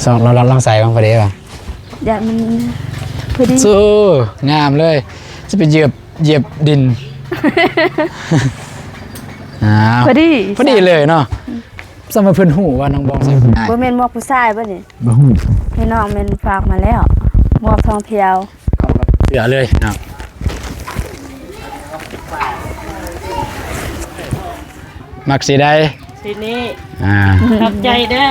สองเราลองใส่บ้างพอดีป่ะอย่ามันพอดีสู้งามเลยจะไปเหยียบดินพอดีเลยเนาะสมัยเพิ่นหูว่าน้องบองใส่บ่แม่นหมวกผู้ชายบ่นี่บ่ฮู้พี่น้องแม่นฝากมาแล้วหมวกทองเพียวเสือเลยเนาะมักสีใดสีนี้ขอบใจเด้อ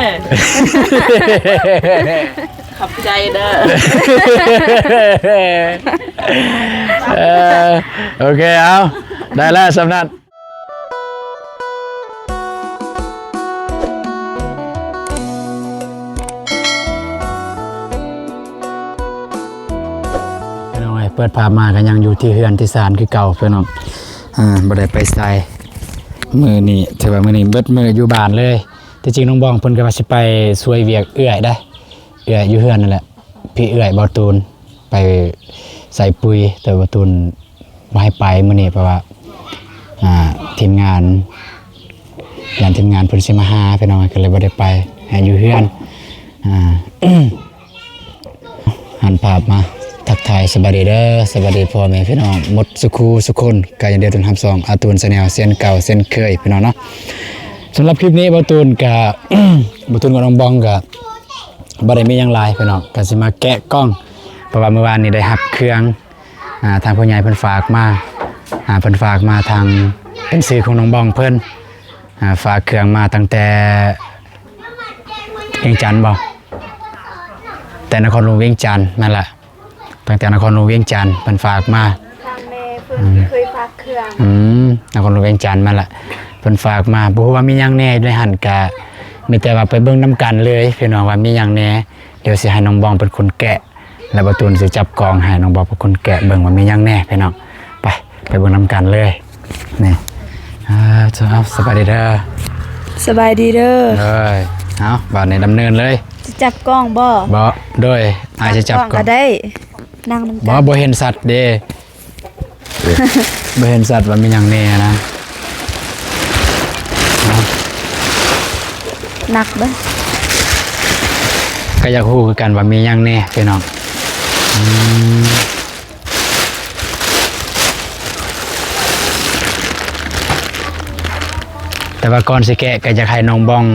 ขอบใจเด้อโอเคเอาได้แล้วสำนักเปิดภาพมากันยังอยู่ที่เฮือนที่ศาลคือเก่าเพื่อนน้องบ่ได้ไปใส่มือนี่ถือว่ามือนี่เบิดมืออยู่บ้านเลยที่จริงน้องบองเพิ่นก็ว่าสิไปช่วยเวียกเอื้อยได้เอื้อยอยู่เฮือนนั่นแหละพี่เอื้อยบ่ตูนไปใส่ปุ๋ยแต่บ่ตูนบ่ให้ไปมื้อนี้เพราะว่าทีมงานเพิ่นสิมาหาพี่น้องก็เลยบ่ได้ไปให้อยู่เฮือนหันภาพมาทักทายสวัสดีเด้อสวัสดีพ่อแม่พี่น้องหมดสุคนกายเดียวตุนทำซองอาตูนแนลเส้นเก่าเส้นเคยพี่น้องเนาะสำหรับคลิปนี้บาตูนกับ บาตูนกับน้องบองกับบาได้มีอย่างไรพี่น้องก็สิมาแกะกล้องเพราะว่าเมื่อวานนี้ได้หับเครื่องทางผู้ใหญ่เพิ่นฝากมาทางเป็นสื่อของน้องบองเพิ่นฝากเครื่องมาตั้งแต่เวียงจันทน์บ่แต่นครหลวงเวียงจันทน์นั่นแหละตั้งแต่นครหลวงเวียงจันทน์เพิ่นฝากมาทางแม่เพิ่นเคยฝากเครื่องนครหลวงเวียงจันทน์มาละเพิ่นฝากมาบ่ฮู้ว่ามีหยังแหน่ในหั่นกะมีแต่ว่าไปเบิ่งนํกันเลยพี่น้องว่ามีหยังแหน่เดี๋ยวสิให้น้องบองเป็นคนแกะแล้วบ่ตูนสิจับกองให้น้องบองเป็นคนแกะเบิ่งว่ามีหยังแหน่พี่น้องไปเบิ่งนํกันเลยนี่สบายดีเด้อสบายดีเด้อเอาบัดนี้ดำเนินเลยจะจับกล้องบ่โดยอาจจะจับกล้องก็ได้นั่งนำกันบ่เห็นสัตว์เด้ บ่เห็นสัตว์ว่ามีหยังแน่นะหนักเด้อก็อยากฮู้คือกันว่ามีหยังแน่พี่น้องแต่ว่าก่อนสิแกะก็อยากให้น้องบอง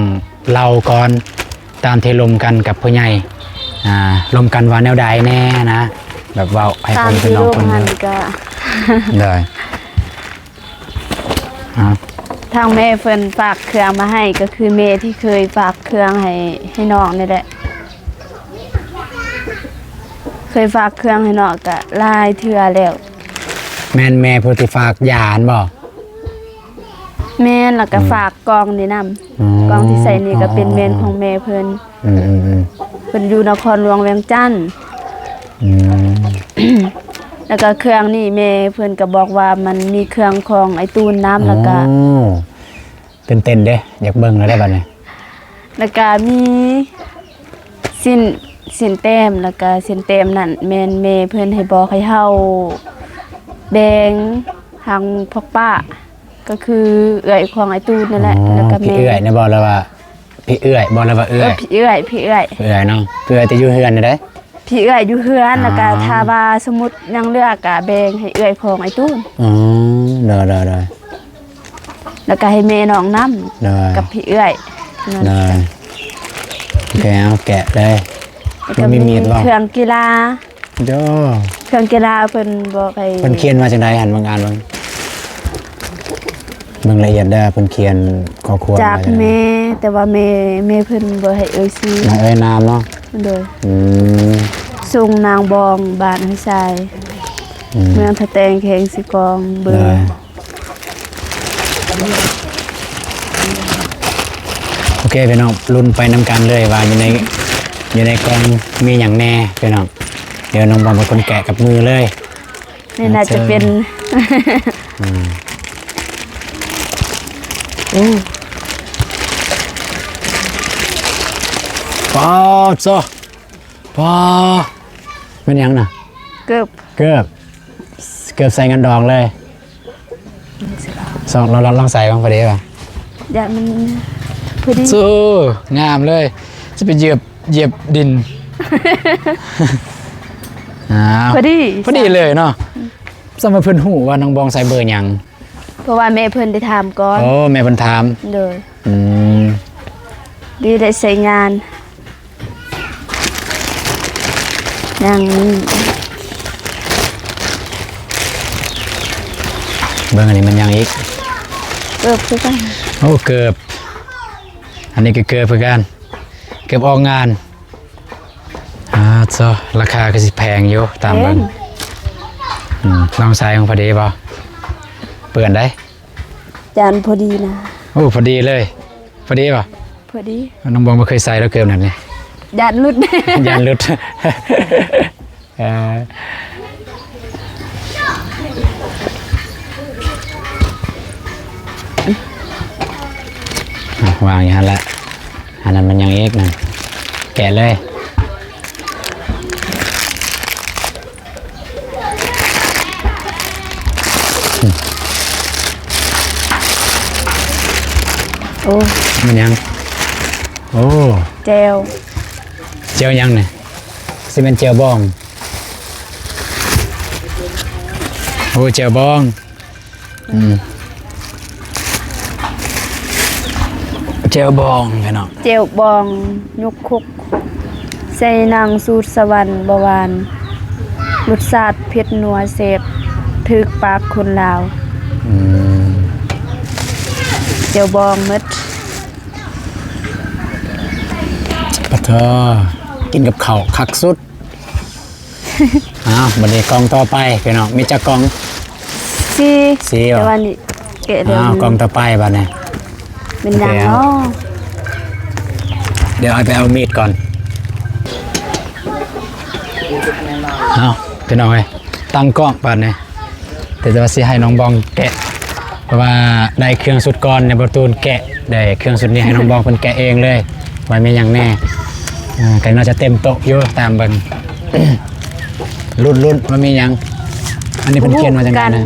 เล่าก่อนตามที่ลมกันกับผู้ใหญ่ลมกันว่าแนวใดแน่นะแบบว่าให้คนเป็นน้องคนนึงได้ทางแม่เพิ่นฝากเครื่องมาให้ก็คือแม่ที่เคยฝากเครื่องให้น้องนี่แหละเคยฝากเครื่องให้น้องก็หลายเทื่อแล้วแม่ผู้ที่ฝากยานบ่แม่แล้วก็ฝากกองนี่นำกองที่ใส่นี่ก็เป็นแม่นของแม่เพิ่นเพิ่นอยู่นครหลวงเวียงจันทน์แล้วก็เครื่องนี่แม่เพิ่นก็บอกว่ามันมีเครื่องของไอ้ตูนน้ำแล้วก็ตื่นเต้นเด้อยากเบิ่งแล้วได้บัดนี้แล้วก็มีสินแต้มแล้วก็สินแต้มนั่นแม่นแม่เพิ่นให้บอกให้เฮาแบ่งทางพ่อป้าก็คือเอื้อยของไอ้ตูนนั่นแหละแล้วก็แม่พี่เอื้อยนะบอกแล้วว่าพี่เอื้อยบอกแล้วว่าเอื้อยพี่เอื้อยเนาะพี่เอื้อยจะอยู่เฮือนได้พี่เอื้อยอยู่เฮือนแล้วก็ถ้าว่าสมมุติยังเลือกก็แบ่งให้เอื้อยของไอ้ตูนได้แล้วก็ให้แม่น้องนำกับพี่เอื้อยได้แกะเอาแกะได้ก็มีมีดบ่เครื่องกีฬาโดเครื่องกีฬาเพิ่นบอกให้เพิ่นเขียนมาจังได๋หันบางอ่านเบิ่งละเอียดได้เพิ่นเขียนข้อควรจากแม่แต่ว่าแม่เพิ่นบ่ให้เอ่ยชื่อเอ่ยนามเนาะโดยส่งนางบองบ้านห้วยทรายเมืองทะแตงแขงสิกองเบอร์โอเคพี่น้องลุ้นไปนำกันเลยว่าอยู่ในกล่องมีหยังแน่พี่น้องเดี๋ยวน้องบองเป็นคนแกะกับมือเลยนี่น่าจะเป็นปอโซปอเป็นยังน่ะเกือบใส่เงินดองเลยสองเราลองใส่บ้างพอดีป่ะอย่ามันพอดีสู้งามเลยจะ จะไปเหยียบดิน พอดี พอดีเลยเนาะสมัยเพิ่นหูว่าน้องบองใส่เบอร์หยัง เพราะว่าแม่เพิ่นได้ถามก่อน โอ้แม่เพิ่นถาม เลย อืม ดีได้ใช้งานอย่างนี้ เบิ่งอันนี้มันยังอีก เกือบคือกัน โอ้เกือบอันนี้ก็เกือบเหมือนกันเกือบออกงานซะราคาก็สิแพงอยู่ตามเบิ่งลองใส่ของพอดีป่ะเปื่อนได้ จานพอดีนะ โอ้พอดีเลยพอดีป่ะ พอดี น้องบองไม่เคยใส่แล้วเกือบนั่นนี่ จานลุด ยันลุด วางอย่างนั้นแหละอันนั้นมันยังเอกนะแกะเลยโอ้ มันยังโอ้ เจล เจียวยังเนี่ยซีเมนเจียวบองโอ้เจียวบองเจียวบองพี่น้อง เจลบองยกคุกใส่นางสูตรสวรรค์บวานรสชาติเผ็ดนัวเสพถึกปากคนลาวเจลบองหมด ปะเธอกินกับข้าวคักสุด บันนี้กล่องต่อไปพี่น้องมีจักกล่อง สี่เหรอ แต่ว่านี่เกะเดิม กล่องต่อไปบ้านเนี่ย เป็นหยังเนาะ เดี๋ยวเอาไปเอามีดก่อนพี่น้องเอ้ยตั้งกล้องบ้านเนี่ยแต่จะว่าสิให้น้องบองแกะเพราะว่าได้เครื่องสุดก่อนในประตูแกะได้เครื่องสุดนี้ให้น้องบองเพิ่นแกะเองเลยไว้ไม่ยังแน่ก็น่าจะเต็มโต๊ะอยู่ตามเบิ่ง รุ่นมันมียังอันนี้เป็นเขียนมาจากไหนนะ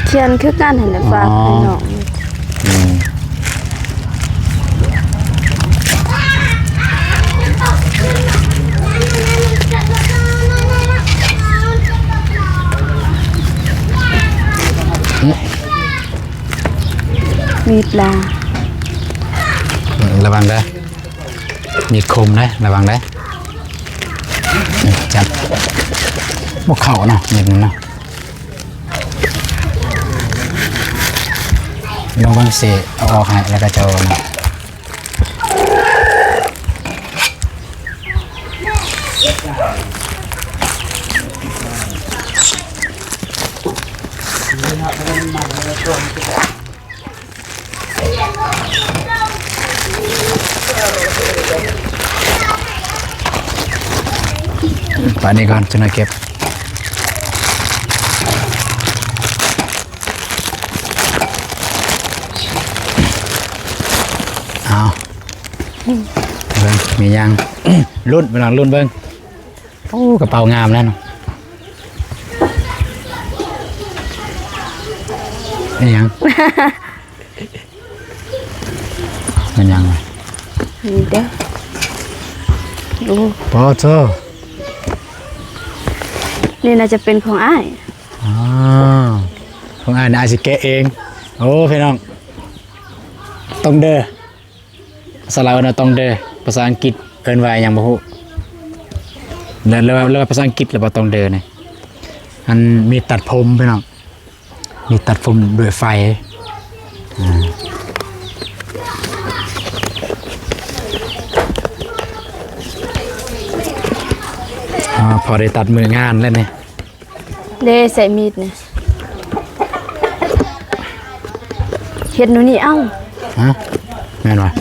เขียนคือการเห็นฝากให้น้อง มีปลา ระวังได้มีคมได้ระวังได้จับพวกเข่าเนาะเย็นเนาะลองบางสีเอาออกให้แล้วก็จะเอาเนาะป่านนี้ก่อนจะน่าเก็บเอาเบิ้งมียัง รุ่นเวลารุ่นเบิ้งโอ้กระเป๋างามแล้วเนาะนี่ยัง มันยังไง นี่เด้อดู ปอโซ นี่น่าจะเป็นของอ้าย ของอ่านอาสิเกะเองโอ้พี่น้องตองเดอสลาวนะตองเดอภาษาอังกฤษเอิ้นว่าหยังบ่ฮู้แล้วภาษาอังกฤษแล้วบ่ตองเดอนี่อันมีตัดผมพี่น้องมีตัดผมด้วยไฟพอได้ตัดมืองานแล้วนี่ เด้ใส่มีดเนี่ยเฮ็ดหนูนี่เอ้า ฮะแม่นวะ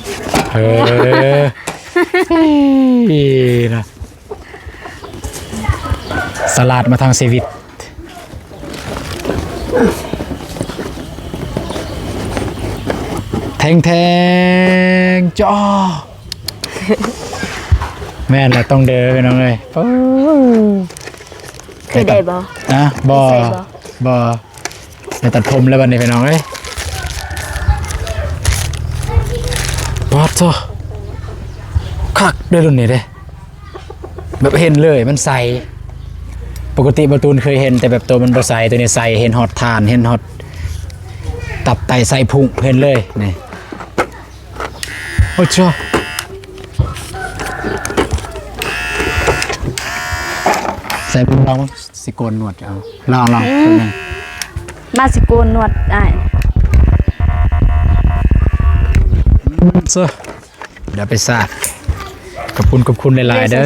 นะสลัดมาทางชีวิตแทงจ้อแม่นละต้องเดินไปน้องเลย เคยได้บ่ นะบ่ เคยใส่บ่ ไปตัดผมแล้ววันนี้ไปน้องเลยปอดจ้อ คักด้วยรุ่นนี้เด้แบบเห็นเลยมันใสปกติประตูนเคยเห็นแต่แบบตัวมันบ่ใสตัวนี้ใสเห็นฮอตทานเห็นฮอตตับไตใส่พุงเห็นเลยนี่โอ้จ้าใส่พุงลองสิโกนหนวดเอาลองมาสิโกนหนวดอ้าย เสื้อเดี๋ยวไปซากขอบคุณหลายๆเด้อ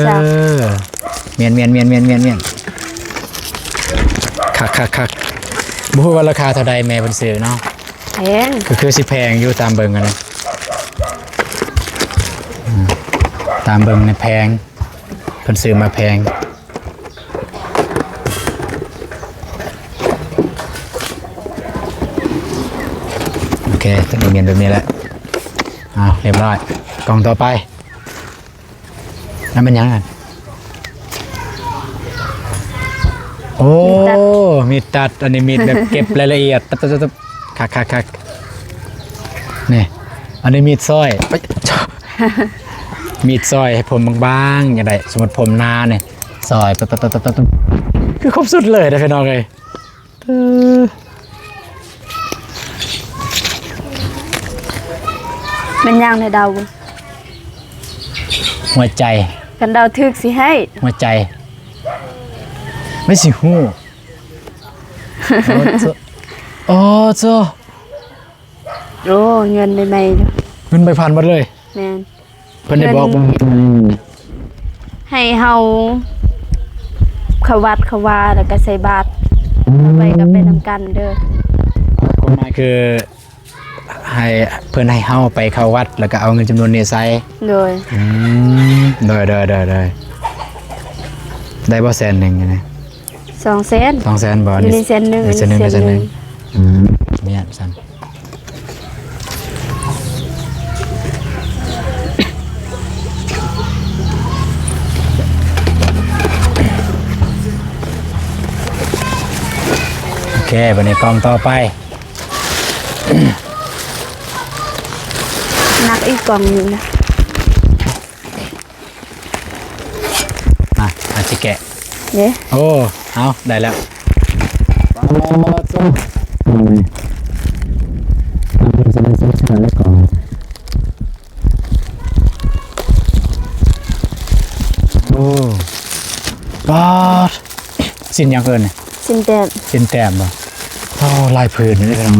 เมียนคักบ่ฮู้ว่าราคาเท่าใดแม่เพิ่นซื้อเนาะแพงคือสิแพงอยู่ตามเบิ่งกันเลยตามเบิ่งในแพงเพิ่นซื้อมาแพงโอเคตัวนี้เมียนแบบนี้แหละเอาเรียบร้อยกล่องต่อไปนั่นเป็นยังไงโอ้มีตัดอันนี้มีแบบเก็บรายละเอียดตัดคักนี่อันนี้มีดสร้อยมีดสร้อยให้ผมบางๆอย่างไรสมมติผมหน้าเนี่ยสร้อยตัดคือครบสุดเลยนะพี่น้องเลยมันย่างในดาว หัวใจกันดาวทึกสิให้หัวใจไม่สิหูโอ้โจ้โอ้เงินในไม่เงินใบพันหมดเลยแม่นเพิ่นได้บอกให้เฮาเขาวัดเขาว่าแล้วก็ใส่บาตรไปก็ไปนำกันเด้อคนหมายคือให้เพิ่นให้เฮาไปเข้าวัดแล้วก็เอาเงินจำนวนนี้ใส่โดยได้บ่แสนหนึ่งนะ200,000 200,000บ่นี่แสนหนึ่งเนี่ยสั่นโอเคบัดนี้กล่องต่อไปนักอีกกล่องนึงนะอาจจะแกะเนี่ยโอ้เอาได้แล้วโอ้บาดสินยังเกินสินแต้มบ่โอ้ลายพื้นนี่ครับ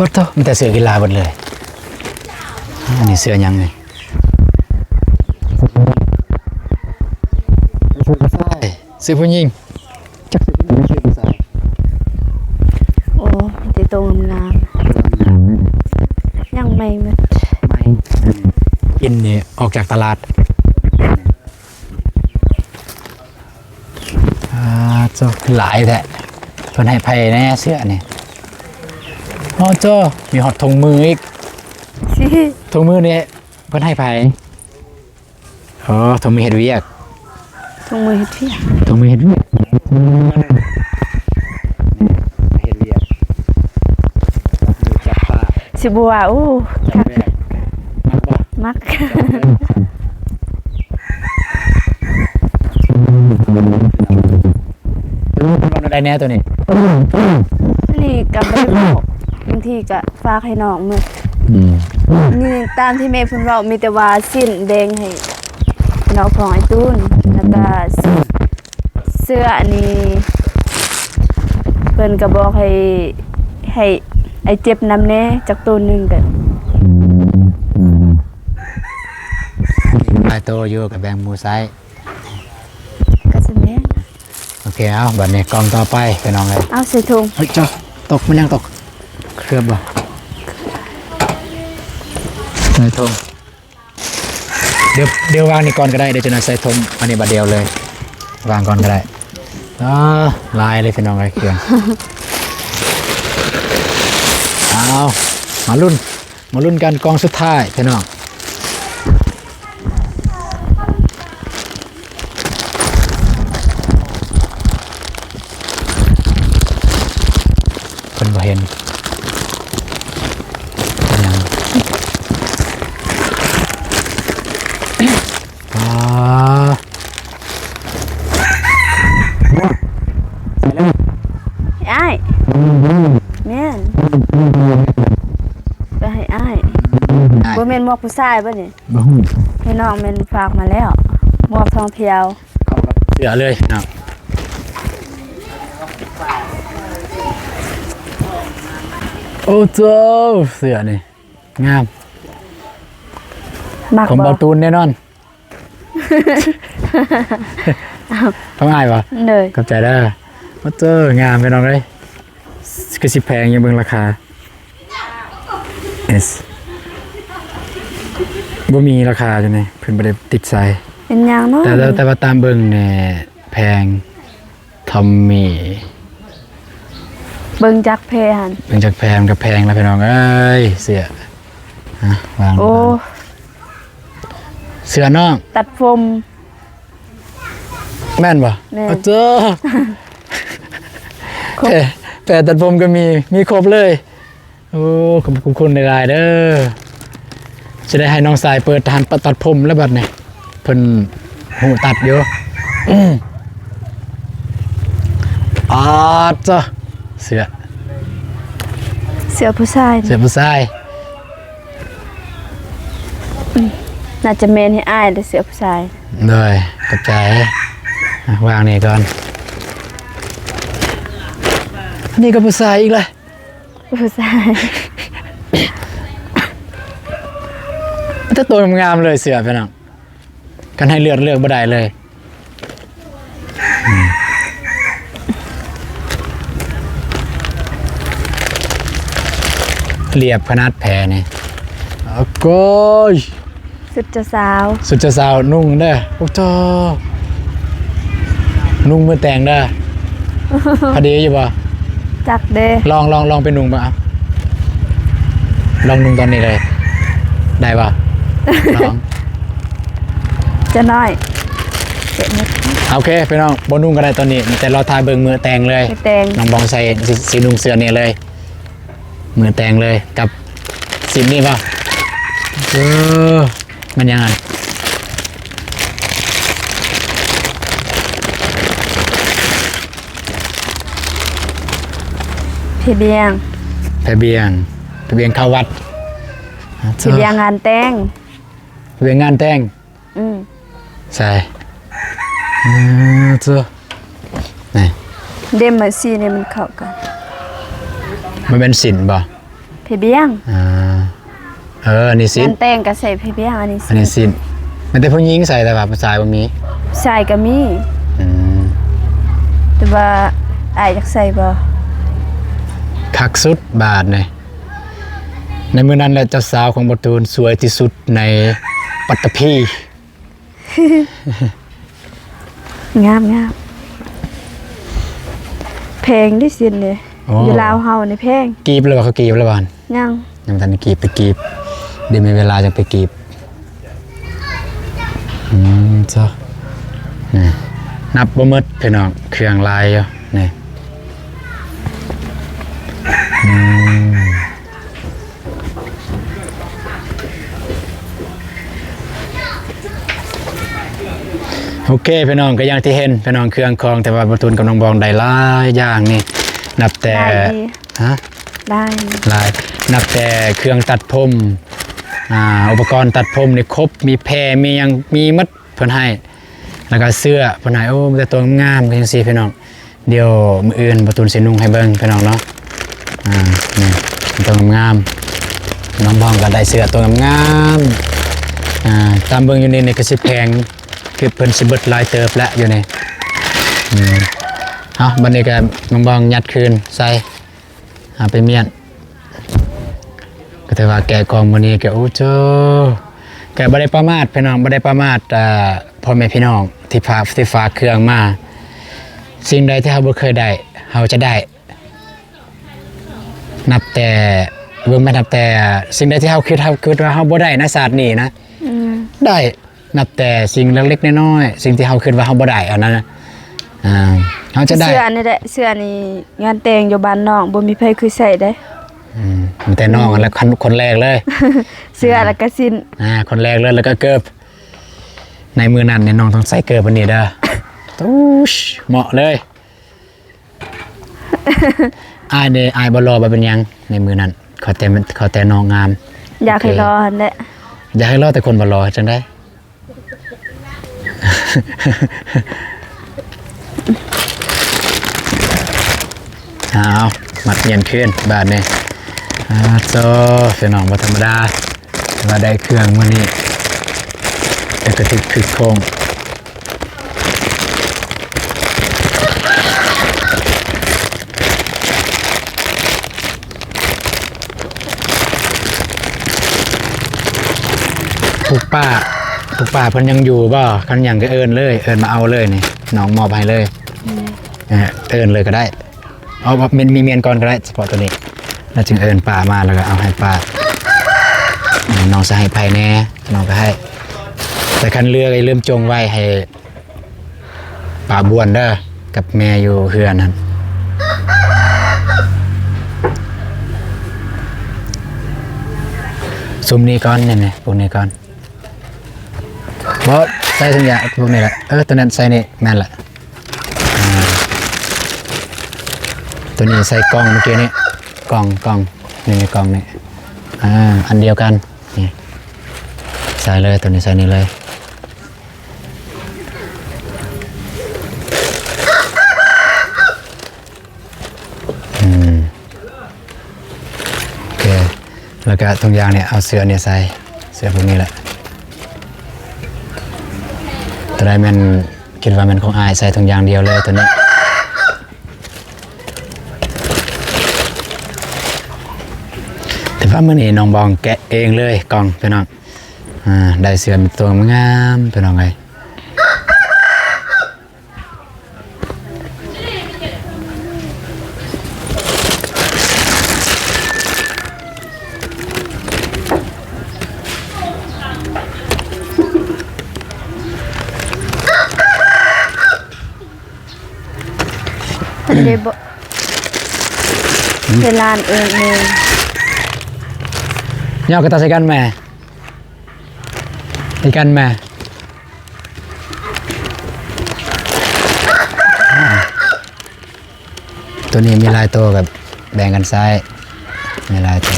ปะโตมีแต่เสือกีฬาหมดเลยอันนี้เสือยังไงเสือผู้หญิงจักเสือผู้ชายโอ้ติโตงามยังไม่อินนี่ออกจากตลาดเจ้าหลายแท้เพิ่นให้ไผแน่เสื้อนี่อ๋อเจ้ามีหอดทงมืออีกทงมือนี่เพิ่นให้ไผอ๋อทงมือเฮ็ดเวียกทงมือเฮ็ดเวียกสิบัวโอ้มักมันได้แน่ตัวนี้นี่กับไม่บอกบางทีก็ฝากให้น้องมือนี่ตามที่แม่เพิ่นเว้ามีแต่ว่าสิ้นแดงให้น้องของไอ้ตูนแล้วก็เสื้ออันนี้เพิ่นก็บอกให้ไอ้เจ็บน้ำแน่จากตัวนึงกันไอ้โตอยู่กับแบงมูไซก็สิแม่โอเคเอาบัดนี้กล่องต่อไปไปน้องเลยเอาใส่ถุงเฮ้ยเจ้าตกมันยังตกเคลือบบ่ใส่ถุงเดี๋ยววางนี่ก่อนก็ได้เดี๋ยวจะนำใส่ถุงอันนี้บัดเดียวเลยวางก่อนก็ได้ลายเลยพี่น้องเลยเครื่องเอามาลุ้น มาลุ้นกันกองสุดท้ายพี่น้องเพิ่นบ่เห็นยังอ้ายแม่นไปให้อ้ายบ่แม่นหมวกผู้ชายบ่นี่ บ่ฮู้ ให้น้องแม่นฝากมาแล้วหมวกทองเพียว เสือเลยเนาะโอ้เจ้าเสือนี่งาม มัก ของ บ่ บอลตูนแน่นอนทำไมวะ เลย ขอบใจได้โอ้เจ้างามไปน้องเลยคือสิแพงยังเบิ่งราคาบ่มีราคาจังได๋เพิ่นบ่ได้ติดใส่ เป็นหยังเนาะ แต่ว่าตามเบิ่งเนี่ยแพงทอมมี่ เบิ่งจักเพหัน เบิ่งจากแพงกับแพงแล้วพี่น้องเอ้ยเสือฮะวาง โอ้ เสือน้อง ตัดผม แม่นบ่ แม่น โอ้เจ้า ครบ แปะตัดผมก็มีครบเลยโอ้ขอบคุณในรายเด้อจะได้ให้น้องสายเปิดทานตัดผมแล้วบัดนี้เพิ่นหูตัดอยู่อาจ้ะเสือ เสื้อผู้ชาย เสือผู้ชาย น่าจะแม่นให้อ้ายแต่เสื้อผู้ชาย เลยกระจายวางนี่ก่อนอันนี้ก็ผู้ชายอีกเลย ผู้ชาย ถ้าตัวงามๆเลยเสือพี่น้องกันให้เลือกบ่ได้เลยเรียบขนาดแผลนี่โอ้โก้ย สุดจะสาว สุดจะสาวนุ่งเด้อโอ้โตนุ่งมือแต่งเด้อ พอดีอยู่ป่ะ จักเด้ ลองไปนุ่งป่ะลองนุ่งตอนนี้เลย ได้ป่ะลอง จะน้อยเจ็บนิด โอเคพี่น้องบนุ่งก็ได้ตอนนี้แต่เราทาเบิ่งมือแต่งเลย ไปแตง น้องบองใส่สีนุ่งเสื้อเนี่ยเลย มือแต่งเลยกับสิบนี่ป่ะมันยังไง พี่เบียง ไปเบียงเข้าวัด พี่เบียงงานแต่ง ไปเบียงงานแต่ง อืม ใช่เจ้านี่ เดมมาซีเนี่ยมันเข้ากัน มันเป็นสินป่ะ พี่เบียง อันนี้สิ งาน นแต่งก็ใส่พี่เบียงอันนี้ อันนี้สินมันแต่ผู้หญิงใส่แต่แบบผู้ชายบ่มี ใส่ก็มี อืม แต่ว่าอ้ายอยากใส่บ่ คักสุดบาทเลยในมือนั้นแหละเจ้าสาวของบตูนสวยที่สุดในปัตตภี งามเพลงที่สินเลยอยู่ลาวเฮาในเพลง กีบเลยว่าเขากีบแล้วบาน ยัง ยังทันกีบไปกีบเดี๋ยวมีเวลาจะไปกีบจ้านี่นับบ่หมดพี่น้องเครื่องลายอยู่นี่โอเคพี่น้องก็อย่างที่เห็นพี่น้องเครื่องคองแต่ว่าประตูนกำลังบองได้หลายอย่างนี่นับแต่ ได้ดี ฮะ ได้ หลายนับแต่เครื่องตัดผมอุปกรณ์ตัดผมนี่ครบมีแพรมียังมีมัดเพิ่นให้แล้วก็เสื้อเพิ่นให้โอ้มันแต่ตัวงามจังซี่พี่น้องเดี๋ยวมื้ออื่นประตูนสินุ่งให้เบิ่งพี่น้องเนาะนี่ตัวงามน้องบองก็ได้เสื้อตัวงามตามเบิ่งอยู่นี่ก็สิแพงคือเพิ่นสิเบิดหลายเติบแล้วอยู่นี่เอาบัดนี้ก็น้องบองยัดคืนใส่ไปเมียนก็ถือว่าแกกองมื้อนี้ก็โอ้เจ้าแกบ่ได้ประมาทพี่น้องบ่ได้ประมาทพ่อแม่พี่น้องที่ฝากเครื่องมาสิ่งใดที่เฮาบ่เคยได้เฮาจะได้นับแต่ เบิ่งมานับแต่สิ่งใดที่เฮาคิดว่าเฮาบ่ได้นะศาสตร์นี้นะได้นับแต่สิ่งเล็กๆน้อยๆสิ่งที่เฮาคิดว่าเฮาบ่ได้อันนั้นนะเฮาจะได้เสื้อนี่แหละเสื้อนี่งานแต่งอยู่บ้านน้องบ่มีไผคือใส่ได้ มันแต่น้องแล้วคนแรกเลย เสื้อแล้วก็สิ้น คนแรกเลยแล้วก็เกิบในมือนั้นเนี่ยน้องต้องใส่เกิบอันนี้เด้อ ตูชเหมาะเลย อายเนี่ยอายบอลอเป็นยังในมือนั้นเขาแต่น้องงาม อยากให้รอหั่นแหละ อยากให้รอแต่คนบอลอจังได้ เอามัดเงียนขึ้นบาทนี่โซ่เป็นน้องบ่ธรรมดาว่าได้เครื่องมื้อนี้แต่ก็ถึกโคงทุกป้าเพิ่นยังอยู่บ่คันหยังก็เอิ้นเลยเอิ้นมาเอาเลยนี่น้องมอบให้เลยเอิ้นเลยก็ได้เอามีเมียนก่อนก็ได้เฉพาะตัวนี้แล้วจึงเอิ้นป้ามาแล้วก็เอาให้ป้าน้องจะให้ไผแน่น้องก็ให้แต่คันเรือไอ้ลืมจงไว้ให้ป้าบวนเด้อกับแม่อยู่เฮือนนั่นซุมนี้ก่อนนี่พวกนี้ก่อนบ่ใส่ทุกอย่างพวกนี้แหละตัวนั้นใส่นี่แม่นแหละตัวนี้ใส่กล่องเมื่อกี้นี่กล่องนี่กล่องนี่อันเดียวกันนี่ใส่เลยตัวนี้ใส่นี่เลยโอเคแล้วก็ตรงยางเนี่ยเอาเสื้อเนี่ยใส่เสื้อพวกนี้แหละตัวใดมันคิดว่ามันของอายใส่ตรงยางเดียวเลยตัวนี้แต่ว่ามื่อนี้น้องบองแกะเองเลยกล่องพี่น้องได้เสื้อเป็นตัวงามพี่น้องเลยได้บ่เป็นลานเองเลย ย่อกระตาใส่กันแม่ใส่กันแม่ตัวนี้มีลายตัวกับแบ่งกันซ้ายมีลายตัว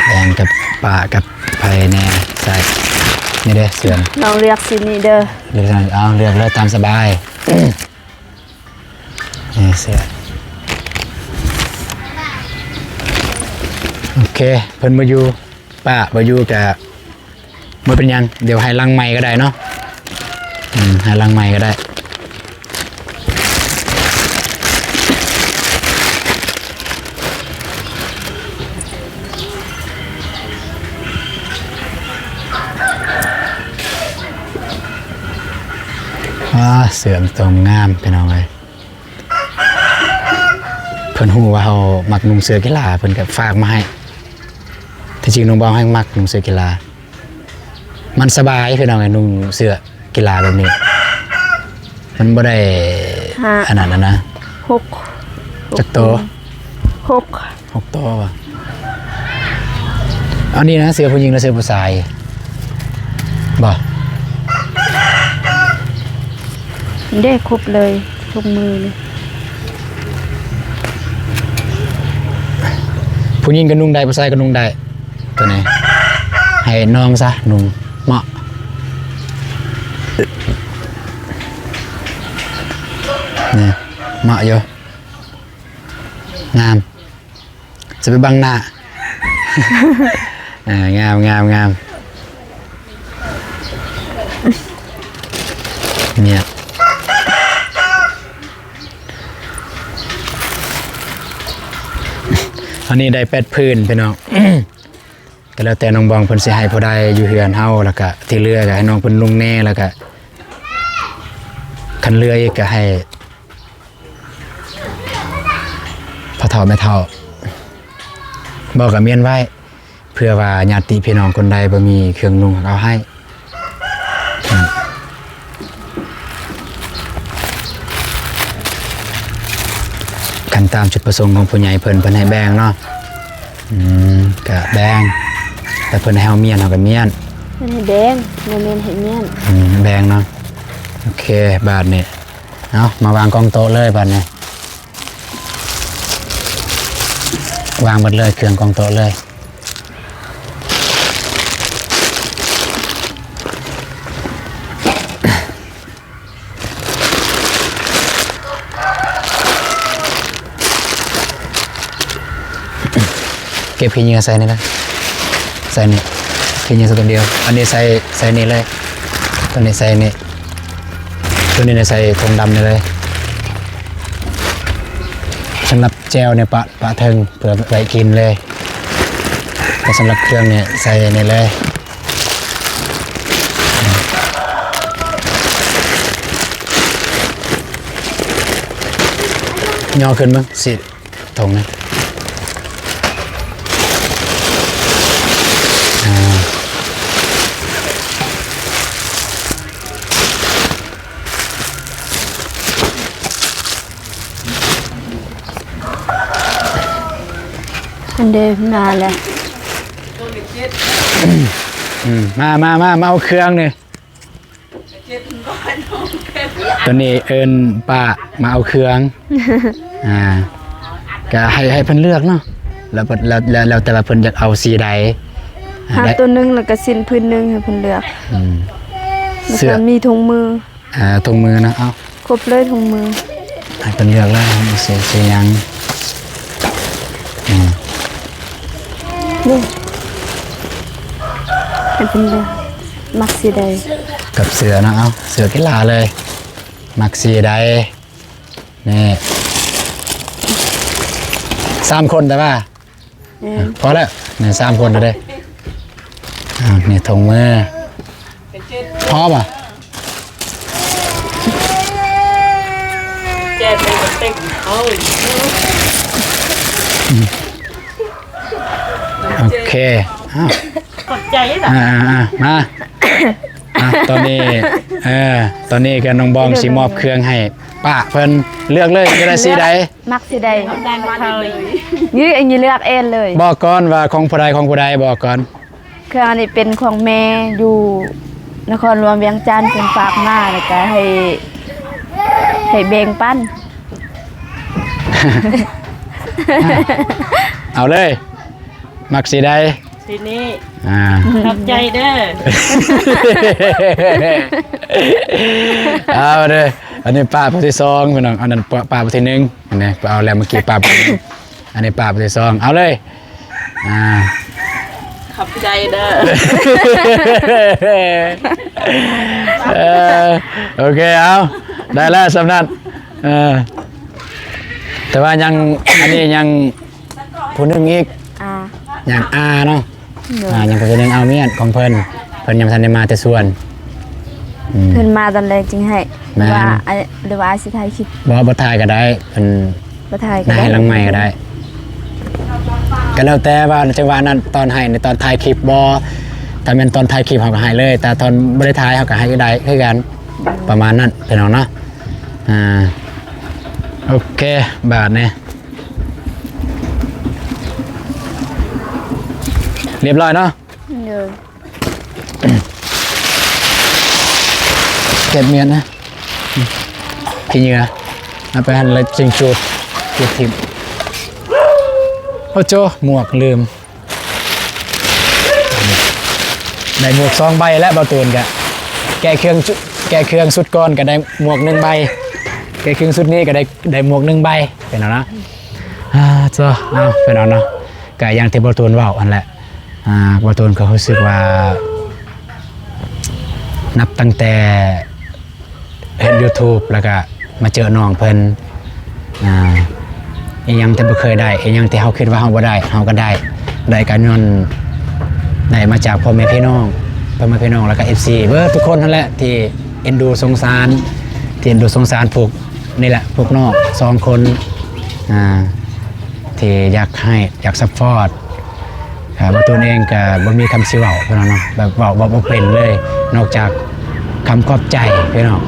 แบ่งกับป่ากับไผ่แน่ใส่นี่เด้อเสื่อม น้องเรียกสินี่เด้อ เลือกเอาเลือกเลยตามสบายนี่เสื้อโอเคเพิ่นมาอยู่ป้ามาอยู่กับมาเป็นยังเดี๋ยวให้ลังใหม่ก็ได้เนาะให้ลังใหม่ก็ได้เสื่อมตรงงามเป็นเอาไงเพิ่นฮู้ว่าเฮามักนุ่งเสื้อกีฬาเพิ่นก็ฝากมาให้ที่จริงน้องบองให้มักนุ่งเสื้อกีฬามันสบายเพิ่นเอาไงนุ่งเสื้อกีฬาแบบนี้มันบ่ได้ขนาดนั้นนะ6จักโต6โตว่ะเอานี่นะเสื้อผู้หญิงและเสื้อผู้ชายบ่ได้ครบเลยทุกมือเลย ผู้หญิงก็นุ่งได้ผู้ชายก็นุ่งได้ตัวไหนให้น้องซะนุ่งเหมาะนี่เหมาะอยู่งามจะไปบังหน้า งามเนี่ยอันนี้ได้8พื้นพี่น้อง ก็แล้วแต่น้องบองเพิ่นสิให้ผู้ใดอยู่เฮือนเฮาแล้วก็ที่เหลือก็ให้น้องเพิ่นลุงแน่แล้วก็คันเหลืออีกก็ให้ พ่อเฒ่าแม่เฒ่าบอกกับเมียนไว้เพื่อว่าญาติพี่น้องคนใดบ่มีเครื่องนุ่งเอาให้กันตามจุดประสงค์ของผู้ใหญ่เพิ่นให้แบ่งเนาะก็แบ่งแต่เพิ่นให้เฮาเมียนเฮาก็เมียน มันให้แดงมันเมนให้เมียน แบ่งเนาะโอเคบาทนี่เอามาวางกองโต๊ะเลยบาทนี่วางหมดเลยเครื่องกองโต๊ะเลยเก็บขี้เหงื่อใส่นี่นะใส่นี่ขี้เหงื่อใส่ตัวเดียวอันนี้ใส่นี่เลยตัวนี้ใส่นี่ตัวนี้ใส่ธงดำนี่เลยสำหรับแจวเนี่ยปะเทิงเผื่อไว้กินเลยแต่สำหรับเครื่องเนี่ยใส่นี่เลยย่อขึ้นมั้งสิถงนะอันเดมนานแล้ว มาเอาเครื่องนี่ตัวนี้เอิญป้ามาเอาเครื่องก็ให้เพิ่นเลือกเนาะแล้วแต่ว่าเพิ่นอยากเอาสีใด หาตัวนึงแล้วก็สิ้นพื้นนึงให้เพิ่นเลือกแล้ว เสื้อ ก็มีถุงมือ ตรงมือนะเอา ครบเลยถุงมือ ให้เพิ่นเลือกแล้วสียัง นี่ให้เพิ่นเลือกมักสีใด กับเสือนะเอาเสือกีฬาเลยมักสีใดนี่3 คนแต่ว่าพอแล้วนี่3 คนเลยนี่ถุงมือพร้อมอ่ะ แจกเป็นเต็กโอ้ย โอเคขอบใจจ้ะ มาตอนนี้ก็น้องบองสิมอบเครื่องให้ป้าเพิ่นเลือกเลยจะได้สีใด มักสีใด ได้มาเลย ยื้ออันนี้เลือกเองเลย บอกก่อนว่าของผู้ใดบอกก่อน เครื่องอันนี้เป็นของแม่อยู่นครหลวงเวียงจันทร์เป็นฝากมาแล้วก็ให้แบ่งปัน เอาเลยมักสีใด ทีนี้ ข อบใจเด้อ เอาเลยอันนี้ป้าผู้ที่2พี่น้องอันนั้นป้าผู้ที่1อันนี้เอาแล้วเมื่อกี้ป้าผู้ที่1อันนี้ป้าผู้ที่2เอาเลยขอบใจเด้อ โอเคเอาได้แล้วสำนักแต่ว่ายังอันนี้ยังผู้หนึงอีกอย่างเนาะยังผู้หนึงเอาเมียนของเพิ่นยังทันได้มาแต่ส่วน เพิ่นมาตอนแรกจริงให้ แม่น หรือว่าสิถ่ายคลิป บ่ถ่ายก็ได้เพิ่น บ่ถ่ายก็ ได้ ได้ หลังใหม่ก็ได้ก็แล้วแต่ว่าจังหวะนั้นตอนให้ในตอนถ่ายคลิปบ่ถ้าเป็นตอนถ่ายคลิปเฮาก็ให้เลย แต่ตอนบ่ได้ถ่ายเฮาก็ให้ก็ได้คือกันประมาณนั้นพี่น้องเนาะโอเคบาทนี่เรียบร้อยเนาะ เด้อ เก็บเมียนนะขี้เหงื่อเอาไปหั่นแล้วจิงจูดทิมโอ้โจหมวกลืมได้หมวก2 ใบแล้วเบาตูนกะแก้เครื่องสุดก่อนก็ได้หมวก1 ใบแก้เครื่องสุดนี้ก็ได้หมวก1 ใบเป็นเอานะเจ้าเอาเป็นเอาเนาะก็อย่างที่เบาตูนเว้าอันแหละเบาตูนก็รู้สึกว่านับตั้งแต่เห็น YouTube แล้วก็มาเจอน้องเพิ่นอีหยังที่บ่เคยได้อีหยังที่เฮาคิดว่าเฮาบ่ได้เฮาก็ได้กันย้อนได้มาจากพ่อแม่พี่น้องแล้วก็ FC เบิดทุกคนนั่นแหละที่เอ็นดูสงสารพวกนี่แหละพวกน้อง2 คน ที่อยากให้อยากซัพพอร์ตบอตูนเองก็บ่มีคำสิเว้าพี่น้องเนาะแบบเว้าบ่เป็นเลยนอกจากคำขอบใจพี่น้อง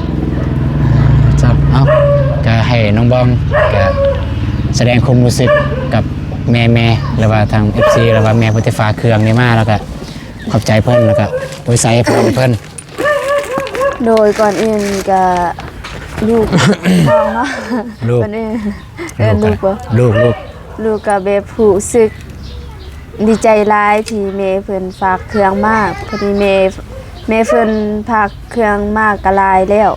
ครับเอาก็ให้น้องบองก็แสดงความรู้สึกกับแม่หรือว่าทาง FC หรือว่าแม่พุทธิฟ้าเครื่องนี่มาแล้วก็ขอบใจเพิ่นแล้วก็โดยใส่เพิ่น โดยก่อนอื่นก็ลูกน้องเนาะ ลูก ก่อนอื่นลูกบ่ ลูก ลูกก็แบบรู้สึกดีใจหลายที่แม่เพิ่นฝากเครื่องมากพอดีแม่เพิ่นฝากเครื่องมากก็หลายแล้ว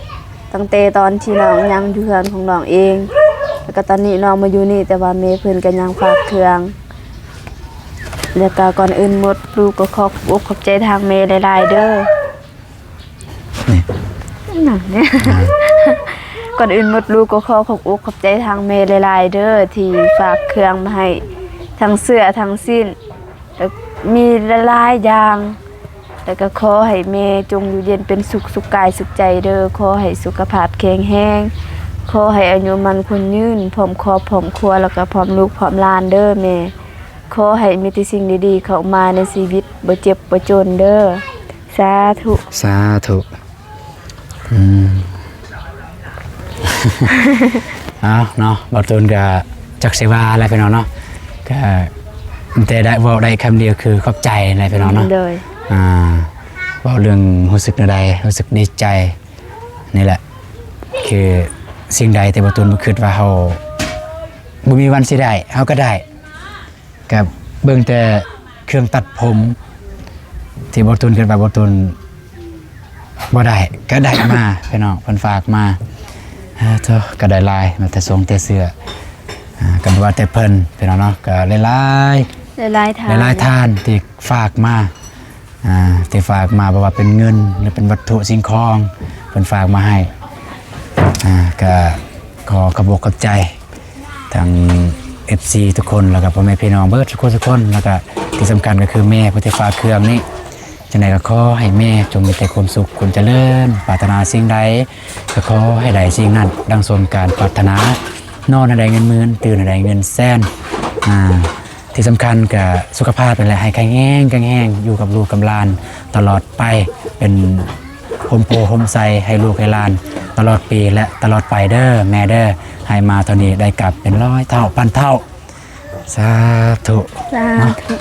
ตั้งแต่ตอนที่น้องยังอยู่เรือนของน้องเองแล้วก็ตอนนี้น้องมาอยู่นี่แต่ว่าแม่เพิ่นก็ยังฝากเครื่องแล้วก็ก่อนอื่นหมดลูกก็ขอบอกขอบใจทางแม่หลายๆเด้อ นี่ นั่นเนี่ย ก่อนอื่นหมดลูกก็ขอขอบอกขอบใจทางแม่หลายๆเด้อที่ฝากเครื่องมาให้ทั้งเสื้อทั้งสิ้นแล้วมีหลายๆอย่างแล้วก็ขอให้แม่จงอยู่เย็นเป็นสุขกายสุขใจเด้อขอให้สุขภาพแข็งแรงขอให้อายุมันคนยืนพร้อมครอบพร้อมครัวแล้วก็พร้อมลูกพร้อมหลานเด้อแม่ขอให้มีแต่สิ่งดีๆเข้ามาในชีวิตบ่เจ็บบ่จนเด้อสาธุ สาธุเอาเนาะบอตูนก็จักสิว่าอะไรพี่น้องเนาะก็แต่ได้เว้าได้คำเดียวคือขอบใจอะไรพี่น้องเนาะ เลย เว้าเรื่องรู้สึกใดรู้สึกดีใจนี่แหละคือสิ่งใดแต่บอตูนบ่คิดว่าเฮาบ่มีวันสิได้เฮาก็ได้กับเบิ่งแต่เครื่องตัดผมที่บอตูนคิดว่าบอตูนบ่ได้ก็ได้มาพี่น้องเพิ่นฝากมาเท่าก็ได้ลายมาแต่ทรงแต่เสื้อก็บ่ว่าแต่เพิ่นพี่น้องเนาะก็หลายๆ หลายทาง ท่านที่ฝากมาที่ฝากมาบ่ว่าเป็นเงินหรือเป็นวัตถุสิ่งของเพิ่นฝากมาให้ก็ขอขอบคุณใจทาง FC ทุกคนแล้วก็พ่อแม่พี่น้องเบิดทุกคนแล้วก็ที่สำคัญก็คือแม่ผู้ที่ฝากเครื่องนี้จังได๋ก็ขอให้แม่จงมีแต่ความสุขความเจริญปรารถนาสิ่งใดก็ขอให้ได้สิ่งนั้นดังสมการปรารถนานอนให้ได้เงินหมื่นตื่นให้ได้เงินแสนที่สำคัญกับสุขภาพเป็นแหละให้แข็งแรงอยู่กับลูกกับหลานตลอดไปเป็นโฮมโปรโฮมไซให้ลูกให้หลานตลอดปีและตลอดไปเด้อแม่เด้อให้มาตอนนี้ได้กลับเป็น100 เท่าพันเท่าสาธุ สาธุ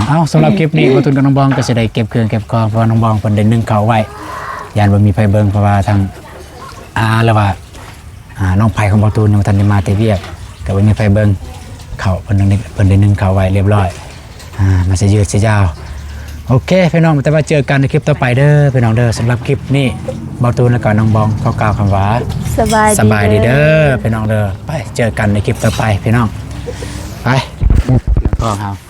เอ้าสำหรับคลิปนี้บ่ตุนกับน้องบองก็สิได้เก็บเครื่องเก็บของเพราะน้องบองเพิ่นได้นึ่งข้าวไว้ยานบ่มีไผเบิ่งเพราะว่าทางแล้วว่าน้องไผของบ่ตุนยังบ่ทันได้มาแต่เวียกก็บ่มีไผเบิ่งเขาเพิ่นได้นึ่งข้าวไว้เรียบร้อยมันสิยืดสิยาวโอเคพี่น้องแต่ว่าเจอกันในคลิปต่อไปเด้อพี่น้องเด้อสำหรับคลิปนี้บ่ตุนแล้วก็น้องบองขอกล่าวคำว่า สบายดี เด้อพี่น้องเด้อไปเจอกันในคลิปต่อไปพี่น้องไปพ่อครับ